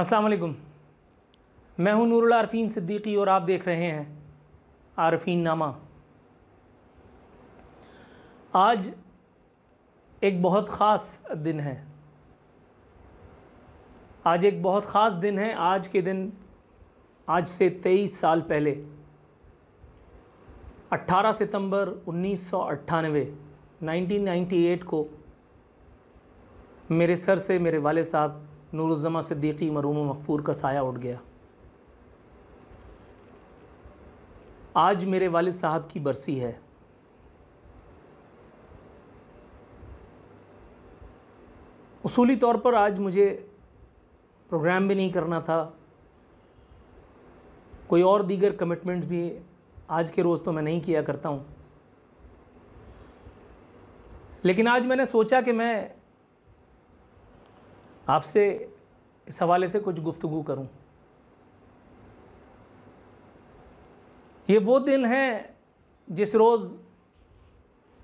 अस्सलाम वालेकुम। मैं हूं नूरुल आरफीन सिद्दीकी और आप देख रहे हैं आरफीन नामा। आज एक बहुत ख़ास दिन है। आज एक बहुत ख़ास दिन है। आज के दिन, आज से 23 साल पहले 18 सितंबर 1998 1998 को मेरे सर से मेरे वाले साहब नूरुज़्ज़मा सिद्दीकी मरहूम मग़फ़ूर का साया उठ गया। आज मेरे वालिद साहब की बरसी है। उसूली तौर पर आज मुझे प्रोग्राम भी नहीं करना था, कोई और दीगर कमिटमेंट्स भी आज के रोज़ तो मैं नहीं किया करता हूँ, लेकिन आज मैंने सोचा कि मैं आपसे इस हवाले से कुछ गुफ्तगू करूं। ये वो दिन है जिस रोज़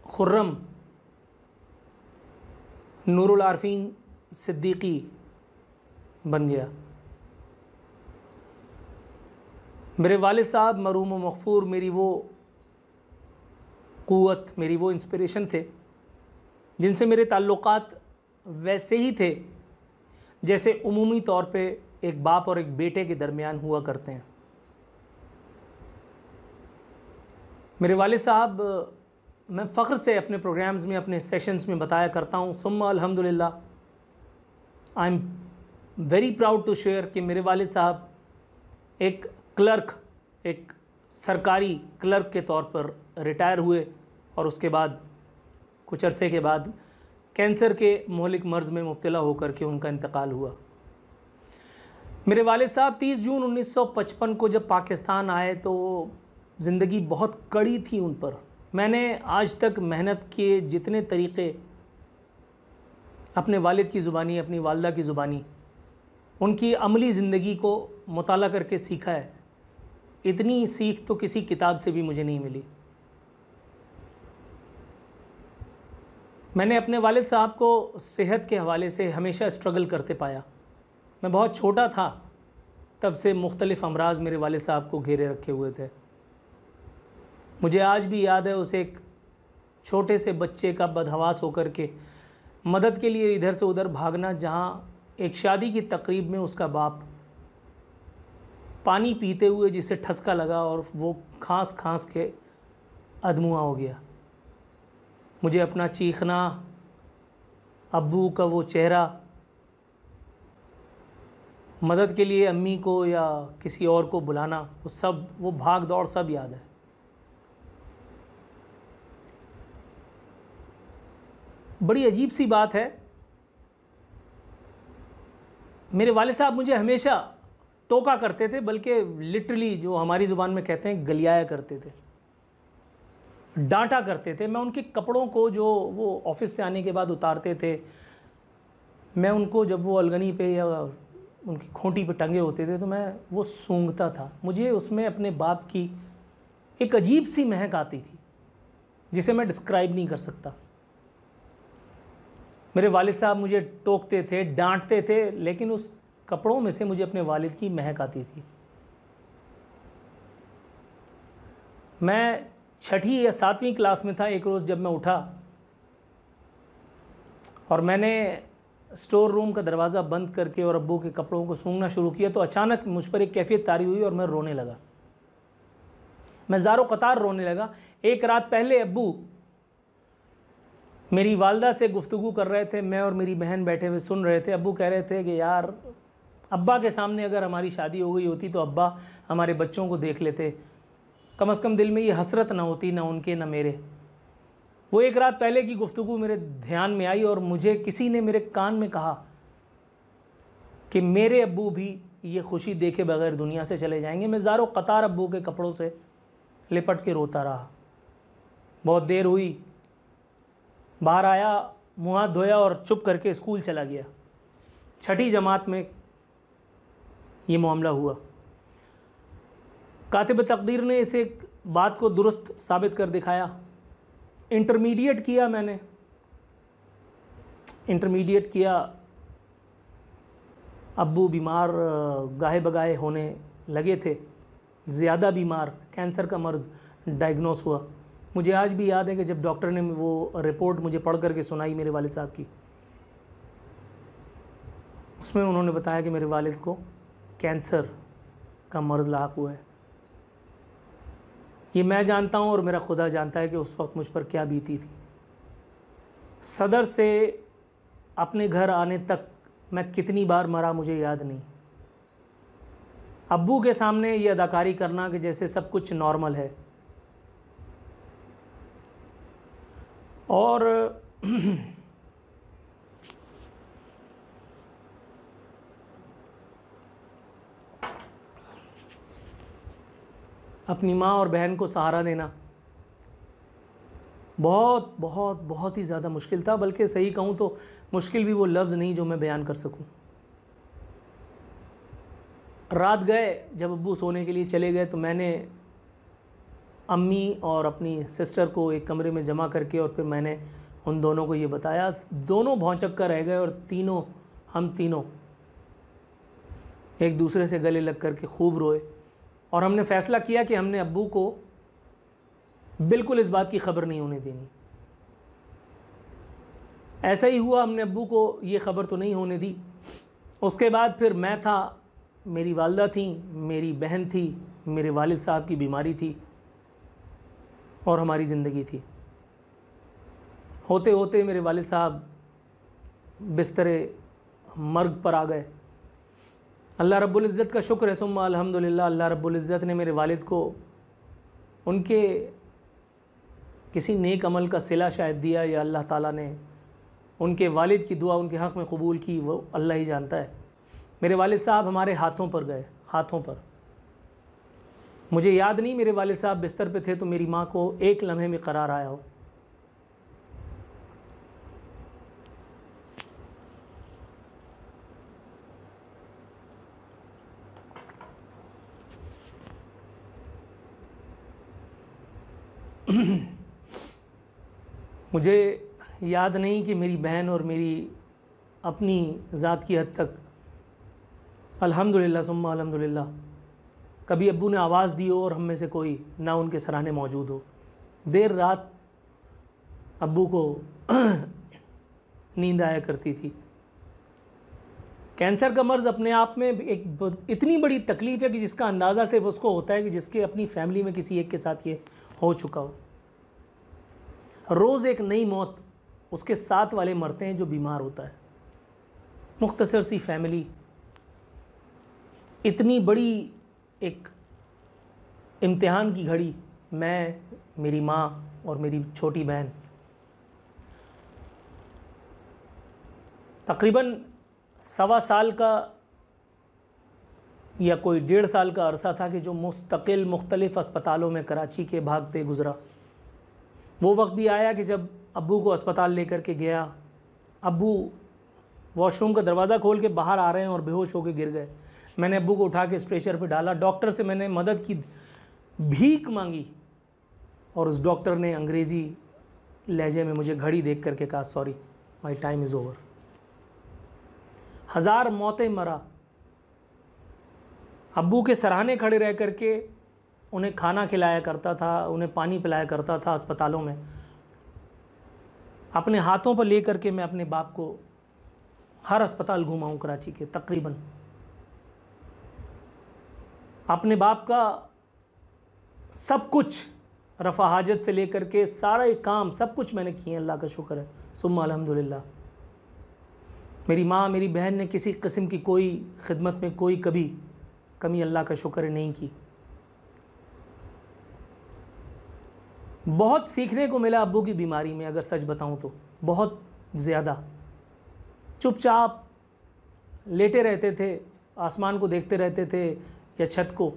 खुर्रम नूरुल आरफीन सिद्दीकी बन गया। मेरे वालिद साहब मरहूम मग़फ़ूर मेरी वो क़ुव्वत, मेरी वो इंस्पिरेशन थे जिनसे मेरे ताल्लुक़ात वैसे ही थे जैसे उमूमी तौर पे एक बाप और एक बेटे के दरमियान हुआ करते हैं। मेरे वालिद साहब, मैं फ़ख्र से अपने प्रोग्राम्स में, अपने सेशंस में बताया करता हूँ, सुम्मा अल्हम्दुलिल्लाह, I am very proud to share कि मेरे वालिद साहब एक क्लर्क, एक सरकारी क्लर्क के तौर पर रिटायर हुए और उसके बाद कुछ अरसे के बाद कैंसर के मोहलिक मर्ज़ में मुब्तला होकर के उनका इंतकाल हुआ। मेरे वालिद साहब 30 जून 1955 को जब पाकिस्तान आए तो ज़िंदगी बहुत कड़ी थी उन पर। मैंने आज तक मेहनत के जितने तरीक़े अपने वालिद की ज़ुबानी, अपनी वालदा की ज़ुबानी, उनकी अमली ज़िंदगी को मुताला करके सीखा है, इतनी सीख तो किसी किताब से भी मुझे नहीं मिली। मैंने अपने वालिद साहब को सेहत के हवाले से हमेशा स्ट्रगल करते पाया। मैं बहुत छोटा था तब से मुख्तलिफ़ अमराज़ मेरे वालिद साहब को घेरे रखे हुए थे। मुझे आज भी याद है उसे एक छोटे से बच्चे का बदहवास होकर के मदद के लिए इधर से उधर भागना, जहाँ एक शादी की तकरीब में उसका बाप पानी पीते हुए जिसे ठसका लगा और वो खांस खांस के अधमुआ हो गया। मुझे अपना चीखना, अब्बू का वो चेहरा, मदद के लिए अम्मी को या किसी और को बुलाना, वो सब, वो भाग दौड़ सब याद है। बड़ी अजीब सी बात है, मेरे वालिद साहब मुझे हमेशा टोका करते थे, बल्कि लिटरली जो हमारी ज़ुबान में कहते हैं गलियाया करते थे, डांटा करते थे। मैं उनके कपड़ों को जो वो ऑफिस से आने के बाद उतारते थे, मैं उनको, जब वो अलगनी पे या उनकी खूंटी पे टंगे होते थे तो मैं वो सूंघता था। मुझे उसमें अपने बाप की एक अजीब सी महक आती थी जिसे मैं डिस्क्राइब नहीं कर सकता। मेरे वालिद साहब मुझे टोकते थे, डांटते थे, लेकिन उस कपड़ों में से मुझे अपने वालिद की महक आती थी। मैं 6ठी या 7वीं क्लास में था। एक रोज़ जब मैं उठा और मैंने स्टोर रूम का दरवाज़ा बंद करके और अब्बू के कपड़ों को सूंघना शुरू किया तो अचानक मुझ पर एक कैफियत तारी हुई और मैं रोने लगा। मैं ज़ारो क़तार रोने लगा। एक रात पहले अब्बू मेरी वालदा से गुफ्तगू कर रहे थे, मैं और मेरी बहन बैठे हुए सुन रहे थे। अब्बू कह रहे थे कि यार, अब्बा के सामने अगर हमारी शादी हो गई होती तो अब्बा हमारे बच्चों को देख लेते, कम से कम दिल में ये हसरत ना होती, ना उनके ना मेरे। वो एक रात पहले की गुफ्तगू मेरे ध्यान में आई और मुझे किसी ने मेरे कान में कहा कि मेरे अब्बू भी ये खुशी देखे बगैर दुनिया से चले जाएंगे। मैं ज़ारो क़तार अब्बू के कपड़ों से लिपट के रोता रहा। बहुत देर हुई, बाहर आया, मुँह हाथ धोया और चुप करके स्कूल चला गया। 6ठी जमात में ये मामला हुआ। कातिब तकदीर ने इस एक बात को दुरुस्त साबित कर दिखाया। इंटरमीडिएट किया मैंने, इंटरमीडिएट किया अब्बू बीमार गाहे बगाहे होने लगे थे, ज़्यादा बीमार, कैंसर का मर्ज़ डायग्नोस हुआ। मुझे आज भी याद है कि जब डॉक्टर ने वो रिपोर्ट मुझे पढ़ करके सुनाई मेरे वालिद साहब की, उसमें उन्होंने बताया कि मेरे वालिद को कैंसर का मर्ज़ लाक हुआ है। ये मैं जानता हूँ और मेरा खुदा जानता है कि उस वक्त मुझ पर क्या बीती थी। सदर से अपने घर आने तक मैं कितनी बार मरा मुझे याद नहीं। अब्बू के सामने ये अदाकारी करना कि जैसे सब कुछ नॉर्मल है, और अपनी माँ और बहन को सहारा देना बहुत बहुत बहुत ही ज़्यादा मुश्किल था। बल्कि सही कहूँ तो मुश्किल भी वो लफ्ज़ नहीं जो मैं बयान कर सकूँ। रात गए, जब अब्बू सोने के लिए चले गए तो मैंने अम्मी और अपनी सिस्टर को एक कमरे में जमा करके और फिर मैंने उन दोनों को ये बताया। दोनों भौंचक कर रह गए और हम तीनों एक दूसरे से गले लग करके खूब रोए। और हमने फ़ैसला किया कि हमने अब्बू को बिल्कुल इस बात की ख़बर नहीं होने देनी। ऐसा ही हुआ, हमने अब्बू को ये ख़बर तो नहीं होने दी। उसके बाद फिर मैं था, मेरी वालदा थी, मेरी बहन थी, मेरे वालिद साहब की बीमारी थी और हमारी ज़िंदगी थी। होते होते मेरे वालिद साहब बिस्तरे मर्ग पर आ गए। अल्लाह रब्बुल इज़्ज़त का शुक्र है, सुम्मा अल्हम्दुलिल्लाह। अल्लाह रब्बुल इज़्ज़त ने मेरे वालिद को उनके किसी नेक अमल का सिला शायद दिया, या अल्लाह ताला ने उनके वालिद की दुआ उनके हक़ में कबूल की, वो अल्लाह ही जानता है। मेरे वालिद साहब हमारे हाथों पर गए, हाथों पर। मुझे याद नहीं मेरे वालिद साहब बिस्तर पे थे तो मेरी माँ को एक लम्हे में करार आया हो। मुझे याद नहीं कि मेरी बहन और मेरी अपनी ज़ात की हद तक अल्हम्दुलिल्लाह सुम्मा अल्हम्दुलिल्लाह कभी अब्बू ने आवाज़ दी हो और हम में से कोई ना उनके सराहने मौजूद हो। देर रात अब्बू को नींद आया करती थी। कैंसर का मर्ज़ अपने आप में एक इतनी बड़ी तकलीफ़ है कि जिसका अंदाज़ा सिर्फ उसको होता है कि जिसके अपनी फैमिली में किसी एक के साथ ये हो चुका हो। रोज़ एक नई मौत उसके साथ वाले मरते हैं जो बीमार होता है। मुख्तसर सी फैमिली, इतनी बड़ी एक इम्तिहान की घड़ी, मैं, मेरी माँ और मेरी छोटी बहन। तकरीबन 1.25 साल का या कोई 1.5 साल का अरसा था कि जो मुस्तकिल मुख्तलिफ़ अस्पतालों में कराची के भागते गुज़रा। वो वक्त भी आया कि जब अब्बू को अस्पताल लेकर के गया, अब्बू वॉशरूम का दरवाज़ा खोल के बाहर आ रहे हैं और बेहोश होकर गिर गए। मैंने अब्बू को उठा के स्ट्रेचर पे डाला। डॉक्टर से मैंने मदद की भीख मांगी और उस डॉक्टर ने अंग्रेज़ी लहजे में मुझे घड़ी देख करके कहा, sorry my time is over. 1000 मौतें मरा। अब्बू के सराहने खड़े रह करके उन्हें खाना खिलाया करता था, उन्हें पानी पिलाया करता था अस्पतालों में। अपने हाथों पर ले करके मैं अपने बाप को हर अस्पताल घुमा हूँ कराची के तकरीबन। अपने बाप का सब कुछ, रफ़ा हाजत से लेकर के सारे काम सब कुछ मैंने किए, अल्लाह का शुक्र है, सुम्मा अल्हम्दुलिल्लाह। मेरी माँ, मेरी बहन ने किसी किस्म की कोई खिदमत में कोई कभी कमी, अल्लाह का शुक्र है, नहीं की। बहुत सीखने को मिला अब्बू की बीमारी में, अगर सच बताऊं तो बहुत ज़्यादा। चुपचाप लेटे रहते थे, आसमान को देखते रहते थे या छत को,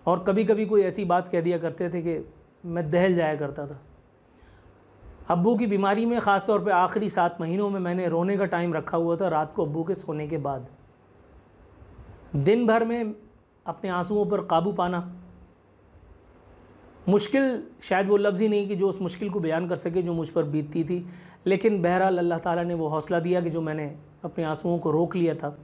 और कभी कभी कोई ऐसी बात कह दिया करते थे कि मैं दहल जाया करता था। अब्बू की बीमारी में ख़ास तौर पे आखिरी 7 महीनों में मैंने रोने का टाइम रखा हुआ था रात को अब्बू के सोने के बाद। दिन भर में अपने आंसुओं पर काबू पाना मुश्किल, शायद वो लफ्ज़ ही नहीं कि जो उस मुश्किल को बयान कर सके जो मुझ पर बीतती थी। लेकिन बहरहाल अल्लाह ताला ने वो हौसला दिया कि जो मैंने अपने आंसुओं को रोक लिया था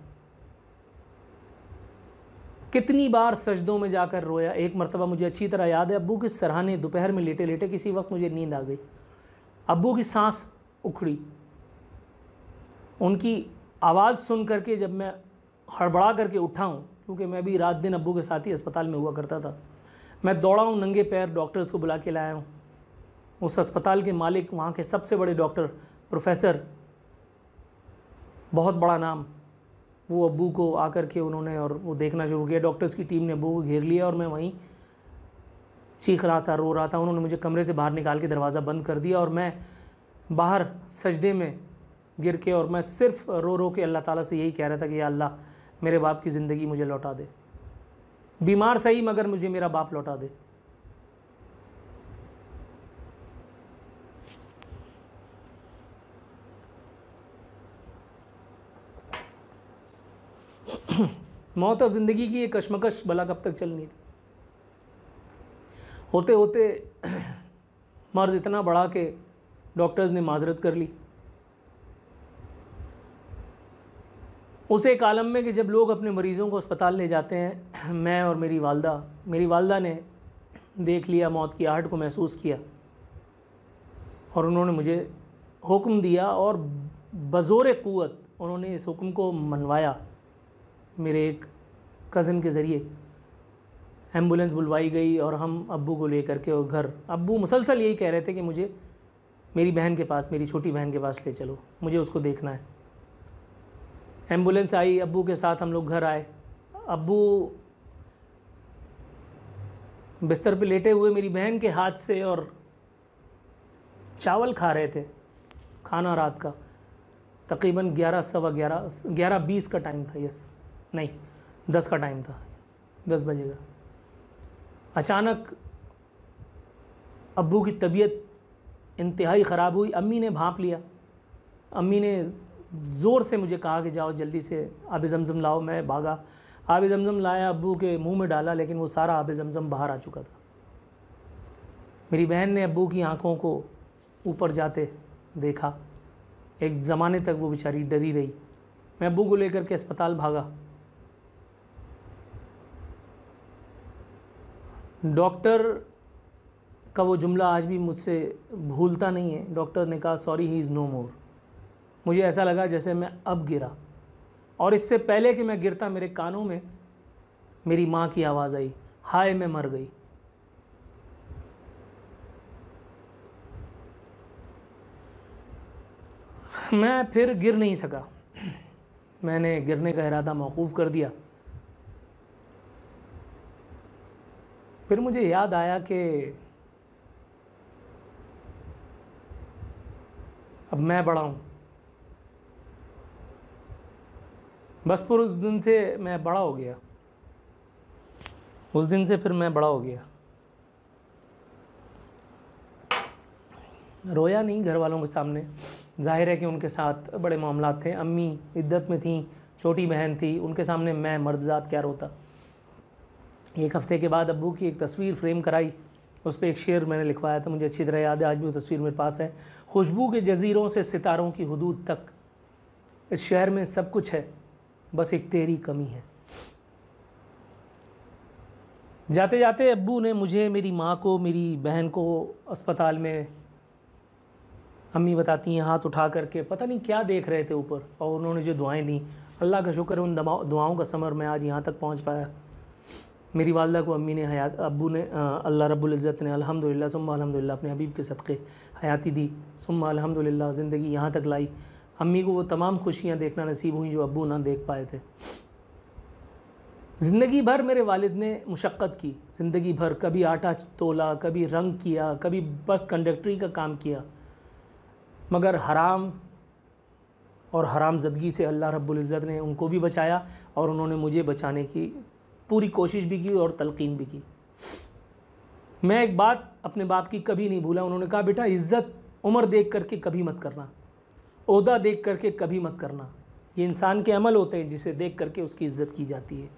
कितनी बार सजदों में जाकर रोया। एक मरतबा मुझे अच्छी तरह याद है, अब्बू के सरहाने दोपहर में लेटे लेटे किसी वक्त मुझे नींद आ गई। अब्बू की सांस उखड़ी। उनकी आवाज़ सुन करके जब मैं हड़बड़ा करके उठा हूँ, क्योंकि मैं भी रात दिन अब्बू के साथ ही अस्पताल में हुआ करता था, मैं दौड़ा हूँ नंगे पैर, डॉक्टर्स को बुला के लाया हूँ। उस अस्पताल के मालिक, वहाँ के सबसे बड़े डॉक्टर, प्रोफेसर, बहुत बड़ा नाम, वो अब्बू को आकर के उन्होंने और वो देखना शुरू किया। डॉक्टर्स की टीम ने अब्बू को घेर लिया और मैं वहीं चीख रहा था, रो रहा था। उन्होंने मुझे कमरे से बाहर निकाल के दरवाज़ा बंद कर दिया और मैं बाहर सजदे में गिर के, और मैं सिर्फ रो रो के अल्लाह ताला से यही कह रहा था कि या अल्लाह मेरे बाप की ज़िंदगी मुझे लौटा दे, बीमार सही मगर मुझे मेरा बाप लौटा दे। मौत और ज़िंदगी की ये कशमकश भला कब तक चलनी थी। होते होते मर्ज़ इतना बढ़ा कि डॉक्टर्स ने माजरत कर ली। उस एक आलम में कि जब लोग अपने मरीज़ों को अस्पताल ले जाते हैं, मैं और मेरी वालदा ने देख लिया, मौत की आहट को महसूस किया, और उन्होंने मुझे हुक्म दिया और बज़ोर क़ुव्वत उन्होंने इस हुक्म को मनवाया। मेरे एक कज़न के ज़रिए एम्बुलेंस बुलवाई गई और हम अब्बू को लेकर के और घर, अब्बू मुसलसल यही कह रहे थे कि मुझे मेरी बहन के पास, मेरी छोटी बहन के पास ले चलो, मुझे उसको देखना है। एम्बुलेंस आई, अब्बू के साथ हम लोग घर आए। अब्बू बिस्तर पे लेटे हुए मेरी बहन के हाथ से और चावल खा रहे थे, खाना रात का तकरीबन 11 सवा 11:20 का टाइम था, यस नहीं 10 का टाइम था, 10 बजे का। अचानक अब्बू की तबीयत इंतहाई ख़राब हुई। अम्मी ने भांप लिया, अम्मी ने ज़ोर से मुझे कहा कि जाओ जल्दी से आब ज़मज़म लाओ। मैं भागा, आब ज़मज़म लाया, अब्बू के मुंह में डाला, लेकिन वो सारा आब ज़मज़म बाहर आ चुका था। मेरी बहन ने अब्बू की आंखों को ऊपर जाते देखा। एक ज़माने तक वो बेचारी डरी रही। मैं अब्बू को लेकर के अस्पताल भागा। डॉक्टर का वो जुमला आज भी मुझसे भूलता नहीं है। डॉक्टर ने कहा सॉरी ही इज़ नो मोर। मुझे ऐसा लगा जैसे मैं अब गिरा, और इससे पहले कि मैं गिरता मेरे कानों में मेरी माँ की आवाज़ आई, हाय मैं मर गई। मैं फिर गिर नहीं सका, मैंने गिरने का इरादा मौकूफ़ कर दिया। फिर मुझे याद आया कि अब मैं बड़ा हूँ। बस पर उस दिन से मैं बड़ा हो गया, उस दिन से फिर मैं बड़ा हो गया। रोया नहीं घर वालों के सामने, जाहिर है कि उनके साथ बड़े मामलात थे। अम्मी इद्दत में थी, छोटी बहन थी, उनके सामने मैं मर्दजात क्या रोता। एक हफ़्ते के बाद अब्बू की एक तस्वीर फ्रेम कराई, उस पर एक शेर मैंने लिखवाया था, मुझे अच्छी तरह याद है, आज भी वो तस्वीर मेरे पास है। खुशबू के जज़ीरों से सितारों की हुदूद तक, इस शहर में सब कुछ है, बस एक तेरी कमी है। जाते जाते अब्बू ने मुझे, मेरी माँ को, मेरी बहन को अस्पताल में, अम्मी बताती हैं, हाथ उठा करके पता नहीं क्या देख रहे थे ऊपर, और उन्होंने जो दुआएं दी, अल्लाह का शुक्र है उन दुआओं का समर मैं आज यहाँ तक पहुँच पाया। मेरी वालदा को अम्मी ने हयात, अब्बू ने, अल्लाह रब्बुल इज़्ज़त ने अल्हम्दुलिल्लाह सुम्मा अल्हम्दुलिल्लाह अपने हबीब के सदक़े हयाती दी, सुम्मा अल्हम्दुलिल्लाह ज़िंदगी यहाँ तक लाई। अम्मी को वो तमाम खुशियाँ देखना नसीब हुई जो अब्बू ना देख पाए थे। ज़िंदगी भर मेरे वालिद ने मुशक्क़त की, ज़िंदगी भर कभी आटा तोला, कभी रंग किया, कभी बस कंडक्टरी का काम किया, मगर हराम और हरामज़दगी से अल्लाह रब्बुल इज़्ज़त ने उनको भी बचाया, और उन्होंने मुझे बचाने की पूरी कोशिश भी की और तलक़ीन भी की। मैं एक बात अपने बाप की कभी नहीं भूला, उन्होंने कहा बेटा इज़्ज़त उम्र देख करके कभी मत करना, ओहदा देख करके कभी मत करना, ये इंसान के अमल होते हैं जिसे देख करके उसकी इज़्ज़त की जाती है।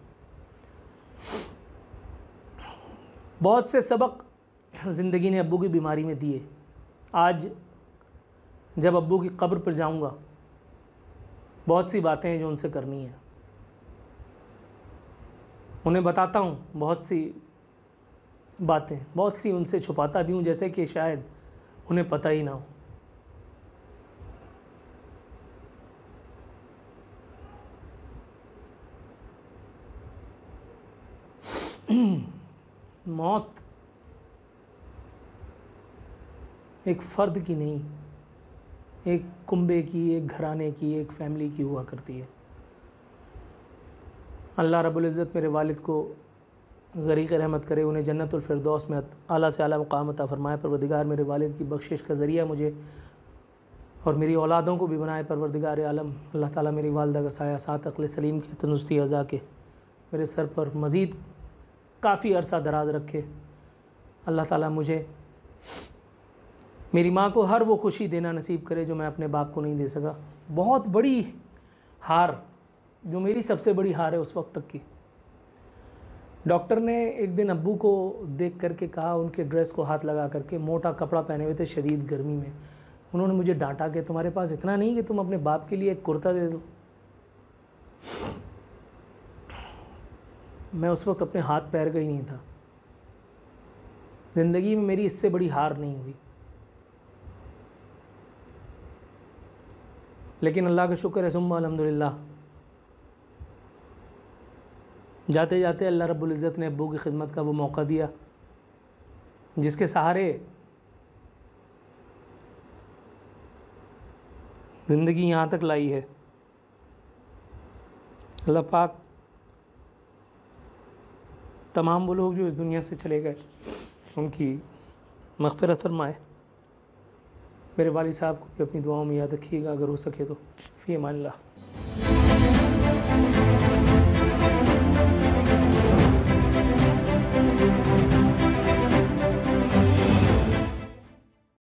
बहुत से सबक ज़िंदगी ने अब्बू की बीमारी में दिए। आज जब अब्बू की कब्र पर जाऊंगा, बहुत सी बातें हैं जो उनसे करनी है। उन्हें बताता हूँ बहुत सी बातें, बहुत सी उनसे छुपाता भी हूँ, जैसे कि शायद उन्हें पता ही ना हो। मौत एक फ़र्द की नहीं, एक कुंबे की, एक घराने की, एक फैमिली की हुआ करती है। अल्लाह रब्बुल इज़्ज़त मेरे वालिद को गरीक़ रहमत करे, उन्हें जन्नतुल फ़िरदौस में आला से आला मुक़ाम अता फ़रमाए। परवरदिगार मेरे वालिद की बख्शिश का ज़रिया मुझे और मेरी औलादों को भी बनाए परवरदिगार आलम। अल्लाह ताला मेरी वालदा का साया सात अक़ल सलीम के तंदुरुस्ती अज़ा के मेरे सर पर मज़ीद काफ़ी अरसा दराज रखे। अल्लाह ताला मुझे मेरी माँ को हर वो खुशी देना नसीब करे जो मैं अपने बाप को नहीं दे सका। बहुत बड़ी हार, जो मेरी सबसे बड़ी हार है उस वक्त तक की। डॉक्टर ने एक दिन अब्बू को देख करके कहा, उनके ड्रेस को हाथ लगा करके, मोटा कपड़ा पहने हुए थे शदीद गर्मी में, उन्होंने मुझे डांटा कि तुम्हारे पास इतना नहीं कि तुम अपने बाप के लिए एक कुर्ता दे दो। मैं उस वक्त अपने हाथ पैर का ही नहीं था। ज़िंदगी में मेरी इससे बड़ी हार नहीं हुई, लेकिन अल्लाह का शुक्र है सुम्मा अल्हम्दुलिल्लाह, जाते जाते अल्लाह रब्बुल इज़्ज़त ने अब्बू की खिदमत का वो मौका दिया जिसके सहारे ज़िंदगी यहाँ तक लाई है। अल्लाह पाक तमाम वो लोग जो इस दुनिया से चले गए उनकी मग़फ़िरत फरमाए। मेरे वालिद साहब को भी अपनी दुआओं में याद रखिएगा अगर हो सके तो। फ़ी अमान अल्लाह।